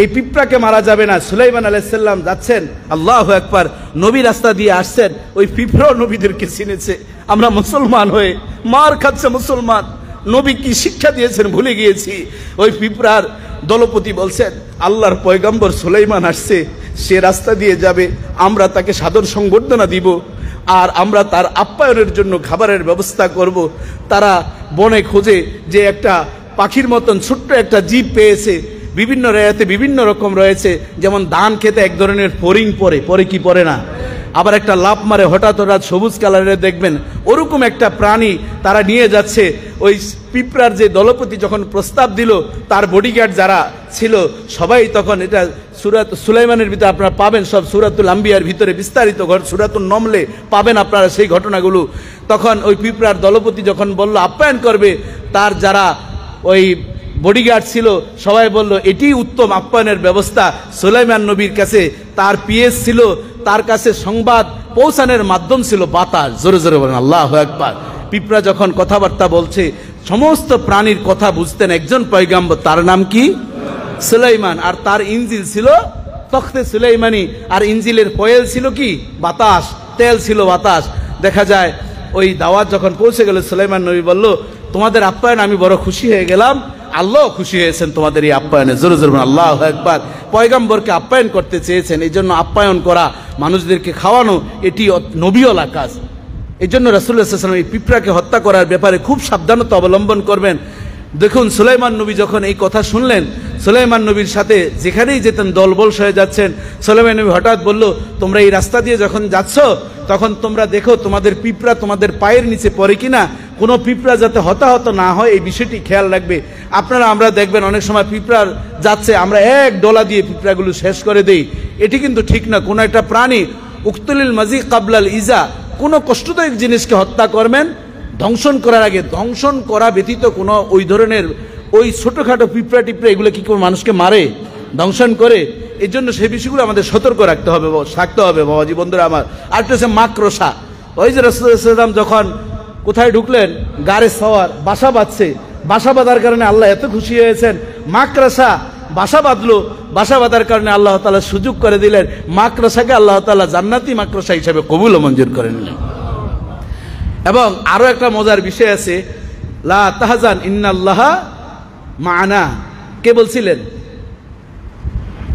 এই পিঁপড়াকে মারা যাবে না। সুলাইমান আলাইহিস সালাম যাচ্ছেন, আল্লাহু আকবার, নবী রাস্তা দিয়ে আসছেন, ওই পিঁপড়াও নবীদেরকে চিনেছে। আমরা মুসলমান হয়ে মার খাচ্ছে মুসলমান, নবী কি শিক্ষা দিয়েছেন ভুলে গিয়েছি। ওই পিঁপড়ার দলপতি বলছেন, আল্লাহর পয়গম্বর সুলাইমান আসছে, সে রাস্তা দিয়ে যাবে, আমরা তাকে সাদর সংবর্ধনা দিব, আর আমরা তার আপ্যায়নের জন্য খাবারের ব্যবস্থা করব। তারা বনে খোঁজে যে একটা পাখির মতন ছোট্ট একটা জীব পেয়েছে, বিভিন্ন রেয়াতে বিভিন্ন রকম রয়েছে, যেমন ধান খেতে এক ধরনের ফরিং পরে কি পরে না, আবার একটা লাফ মারে হঠাৎ হঠাৎ সবুজ কালারের দেখবেন, ওরকম একটা প্রাণী তারা নিয়ে যাচ্ছে। ওই পিঁপড়ার যে দলপতি যখন প্রস্তাব দিল, তার বডিগার্ড যারা ছিল সবাই তখন, এটা সূরাত সুলাইমানের ভিতরে আপনারা পাবেন, সব সূরাতুল আম্বিয়ার ভিতরে বিস্তারিত, সূরাতুন নমলে পাবেন আপনারা সেই ঘটনাগুলো। তখন ওই পিঁপড়ার দলপতি যখন বলল আপ্যায়ন করবে, তার যারা ওই বডিগার্ড ছিল সবাই বলল এটি উত্তম আপ্যায়নের ব্যবস্থা। সুলাইমান নবীর কাছে তার পিএস ছিল, তার কাছে সংবাদ পৌঁছানোর মাধ্যম ছিল বাতাস। জোরে জোরে বলেন আল্লাহু আকবার। পিঁপড়া যখন কথাবার্তা বলছে, সমস্ত প্রাণীর কথা বুঝতেন একজন পয়গম্বর, তার নাম কি? সুলাইমান। আর তার ইঞ্জিল ছিল তখতে সুলাইমানি, আর ইঞ্জিলের পয়েল ছিল কি? বাতাস, তেল ছিল বাতাস। দেখা যায় ওই দাওয়াত যখন পৌঁছে গেল, সুলাইমান নবী বলল, তোমাদের আপ্যায়ন আমি বড় খুশি হয়ে গেলাম, আল্লাহ খুশি হয়েছেন তোমাদের এই আপ্যায়নে। জোরে জোরে আল্লাহু আকবার। পয়গম্বরকে আপ্যায়ন করতে চেয়েছেন, এই জন্য আপ্যায়ন করা, মানুষদেরকে খাওয়ানো, এটি নবীওয়ালা কাজ। এই জন্য রাসূলুল্লাহ সাল্লাল্লাহু আলাইহি ওয়াসাল্লাম এই পিঁপড়াকে হত্যা করার ব্যাপারে খুব সাবধানতা অবলম্বন করবেন। দেখুন সুলাইমান নবী যখন এই কথা শুনলেন, সুলাইমান নবীর সাথে যেখানেই যেতেন দলবল হয়ে যাচ্ছেন। সুলাইমান নবী হঠাৎ বলল, তোমরা এই রাস্তা দিয়ে যখন যাচ্ছ তখন তোমরা দেখো তোমাদের পিঁপড়া তোমাদের পায়ের নিচে পড়ে কিনা, কোনো পিঁপড়া যাতে হতাহত না হয় এই বিষয়টি খেয়াল রাখবে। আপনারা আমরা দেখবেন অনেক সময় পিঁপড়ার যাচ্ছে, আমরা এক ডলা দিয়ে পিঁপড়াগুলো শেষ করে দেই, এটি কিন্তু ঠিক না। কোনো একটা প্রাণী উক্তুলিল মাজি কাবলাল ইজা, কোনো কষ্টদায়ক জিনিসকে হত্যা করবেন ধ্বংসন করার আগে। ধ্বংসন করা ব্যতীত কোনো ওই ধরনের ওই ছোটোখাটো পিঁপড়া টিপড়া এগুলো কি কোনো মানুষকে মারে, ধ্বংসন করে? এই জন্য সেই বিষয়গুলো আমাদের সতর্ক থাকতে হবে বাবাজি বন্ধুরা আমার। আরেকটা হচ্ছে মাকড়সা। ওই যে রাসূলুল্লাহ সাল্লাল্লাহু আলাইহি ওয়াসাল্লাম যখন কোথায় ঢুকলেন, গাড়ি সওয়ার বাসা বাঁধছে, বাসা বাঁধার কারণে আল্লাহ এত খুশি হয়েছেন, মাকড়সা বাসা বাঁধলো, বাসা বাঁধার কারণে আল্লাহ তাআলা সুযোগ করে দিলেন, মাকড়সাকে আল্লাহ তাআলা জান্নাতি মাকড়সা হিসেবে কবুল ও মঞ্জুর করে নিলেন। এবং আরো একটা মজার বিষয় আছে, লা তাহজান ইন্নাল্লাহা মা'ানা। কে বলছিলেন?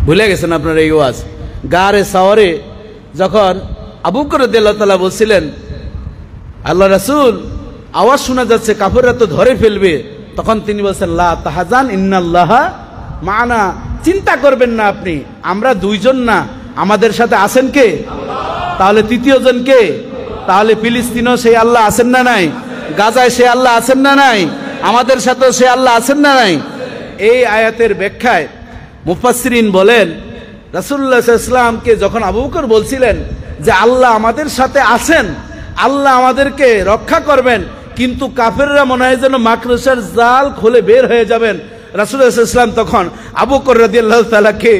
ভুলে গেছেন আপনার এই ওয়াজ। গারে সাওয়ারে যখন আবু বকর রাদিয়াল্লাহু তাআলা বলছিলেন, আল্লাহ রাসূল আওয়াজ শোনা যাচ্ছে, কাফেররা তো ধরে ফেলবে, তখন তিনি বলছেন লা তাহজান ইন্নাল্লাহা মা'ানা, চিন্তা করবেন না আপনি, আমরা দুইজন না, আমাদের সাথে আছেন কে? তাহলে তৃতীয় জন কে? তাহলে ফিলিস্তিনও সেই আল্লাহ আছেন না নাই? গাজায় সে আল্লাহ আছেন না নাই? আমাদের সাথেও সে আল্লাহ আছেন না নাই? এই আয়াতের ব্যাখ্যায় মুফাসসিরিন বলেন, রাসূলুল্লাহ সাল্লাল্লাহু আলাইহি ওয়াসাল্লামকে যখন আবু বকর বলছিলেন যে আল্লাহ আমাদের সাথে আছেন, আল্লাহ আমাদেরকে রক্ষা করবেন, কিন্তু কাফেররা মনে হয় যেন মাকড়সার জাল খুলে বের হয়ে যাবেন, রাসূলুল্লাহ সাল্লাল্লাহু আলাইহি ওয়াসাল্লাম তখন আবু বকর রাদিয়াল্লাহু তাআলাকে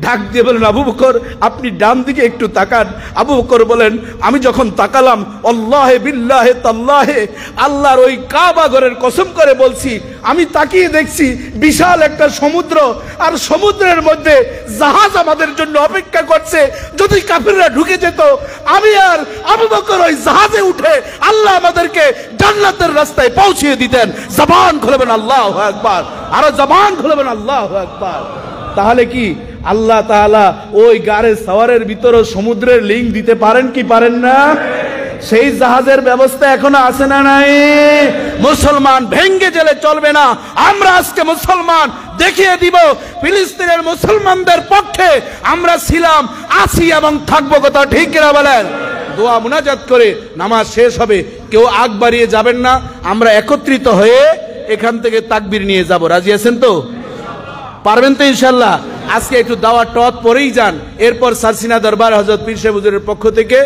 ডাক দিয়ে বলেন, আবু বকর আপনি ডান দিকে একটু তাকান। আবু বকর বলেন, আমি যখন তাকালাম, আল্লাহে বিল্লাহে তাল্লাহে, আল্লাহর ওই কাবা ঘরের কসম করে বলছি, আমি তাকিয়ে দেখছি বিশাল একটা সমুদ্র, আর সমুদ্রের মধ্যে জাহাজ আমাদের জন্য অপেক্ষা করছে। যদি কাফিররা ঢুকে যেত, আমি আর আবু বকর ওই জাহাজে উঠে আল্লাহ আমাদেরকে জান্নাতের রাস্তায় পৌঁছিয়ে দিতেন। জবান খুলবেন আল্লাহু আকবার, আরো জবান খুলবেন আল্লাহু আকবার। তাহলে কি আল্লাহ তাআলা ওই গারে সাওয়ারের ভিতরে সমুদ্রের লিঙ্ক দিতে পারেন কি পারেন না? সেই জাহাজের ব্যবস্থা এখনো আছে না নাই? মুসলমান ভেঙ্গে গেলে চলবে না। আমরা আজকে মুসলমান দেখিয়ে দিব, ফিলিস্তিনের মুসলমানদের পক্ষে আমরা ছিলাম, আছি এবং থাকবো। কথা ঠিক কিনা বলেন? দোয়া মুনাজাত করে নামাজ শেষ হবে, কেউ আগ বাড়িয়ে যাবেন না, আমরা একত্রিত হয়ে এখান থেকে তাকবীর নিয়ে যাব। রাজি আছেন তো? পারবেন তো ইনশাল্লাহ? আজকে একটু দাওয়াত টত পরেই যান, এরপর সারসিনা দরবার হযরত পীর সাহেব হুজুরের পক্ষ থেকে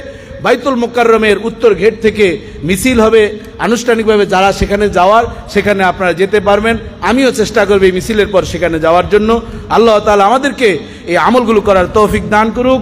বাইতুল মুকাররমের উত্তর গেট থেকে মিছিল হবে আনুষ্ঠানিকভাবে। যারা সেখানে যাওয়ার, সেখানে আপনারা যেতে পারবেন। আমিও চেষ্টা করব এই মিছিলের পর সেখানে যাওয়ার জন্য। আল্লাহ তাআলা আমাদেরকে এই আমলগুলো করার তৌফিক দান করুক।